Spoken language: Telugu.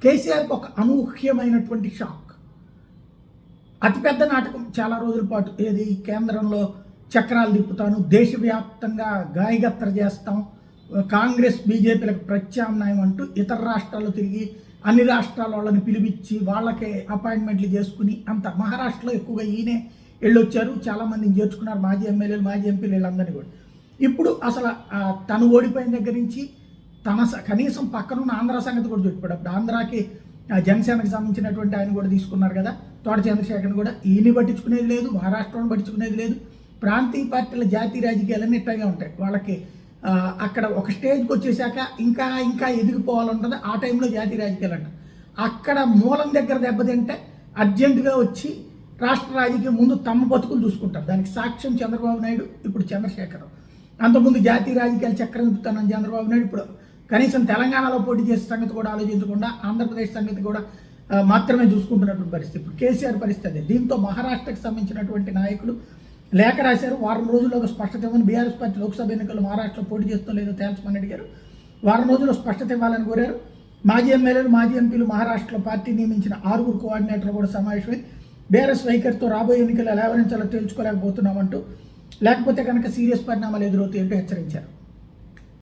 కేసీఆర్కి ఒక అనూహ్యమైనటువంటి షాక్. అతిపెద్ద నాటకం చాలా రోజుల పాటు, ఏది కేంద్రంలో చక్రాలు తిప్పుతాను, దేశవ్యాప్తంగా గాయగత్తర చేస్తాం, కాంగ్రెస్ బీజేపీలకు ప్రత్యామ్నాయం అంటూ ఇతర రాష్ట్రాల్లో తిరిగి అన్ని రాష్ట్రాల వాళ్ళని పిలిపించి వాళ్ళకే అపాయింట్మెంట్లు చేసుకుని అంత. మహారాష్ట్రలో ఎక్కువగా ఈయనే వెళ్ళొచ్చారు, చాలామందిని చేర్చుకున్నారు, మాజీ ఎమ్మెల్యేలు మాజీ ఎంపీలు వీళ్ళందరినీ కూడా. ఇప్పుడు అసలు తను ఓడిపోయిన దగ్గర నుంచి కనీసం పక్కనున్న ఆంధ్ర సంగతి కూడా చెప్పాడు. అప్పుడు ఆంధ్రాకి జనసేనకు సంబంధించినటువంటి ఆయన కూడా తీసుకున్నారు కదా, తోట చంద్రశేఖర్ని కూడా. ఈయన్ని పట్టించుకునేది లేదు, మహారాష్ట్రను పట్టించుకునేది లేదు. ప్రాంతీయ పార్టీల జాతీయ రాజకీయాలన్నీ ఇట్లాగే ఉంటాయి. వాళ్ళకి అక్కడ ఒక స్టేజ్కి వచ్చేసాక ఇంకా ఇంకా ఎదిగిపోవాలంటుంది. ఆ టైంలో జాతీయ రాజకీయాలు అంటారు. అక్కడ మూలం దగ్గర దెబ్బతింటే అర్జెంటుగా వచ్చి రాష్ట్ర రాజకీయం ముందు తమ బతుకులు చూసుకుంటారు. దానికి సాక్ష్యం చంద్రబాబు నాయుడు, ఇప్పుడు చంద్రశేఖర్. అంతకుముందు జాతీయ రాజకీయాలు చక్రం తిప్పుతానని చంద్రబాబు నాయుడు ఇప్పుడు కనీసం తెలంగాణలో పోటీ చేసే సంగతి కూడా ఆలోచించకుండా ఆంధ్రప్రదేశ్ సంగతి కూడా మాత్రమే చూసుకుంటున్నటువంటి పరిస్థితి. ఇప్పుడు కేసీఆర్ పరిస్థితి. దీంతో మహారాష్ట్రకు సంబంధించినటువంటి నాయకులు లేఖ రాశారు. వారం రోజుల్లో స్పష్టత ఇవ్వని బీఆర్ఎస్ పార్టీ లోక్సభ ఎన్నికల్లో మహారాష్ట్రలో పోటీ చేస్తూ లేదో తేల్చమని అడిగారు. వారం రోజుల్లో స్పష్టత ఇవ్వాలని కోరారు. మాజీ ఎమ్మెల్యేలు మాజీ ఎంపీలు మహారాష్ట్రలో పార్టీ నియమించిన 6 కోఆర్డినేటర్లు కూడా సమావేశమై బీఆర్ఎస్ వైఖరితో రాబోయే ఎన్నికలు ఎలా వివరించాలో తేల్చుకోలేకపోతున్నామంటూ, లేకపోతే కనుక సీరియస్ పరిణామాలు ఎదురవుతాయంటూ హెచ్చరించారు.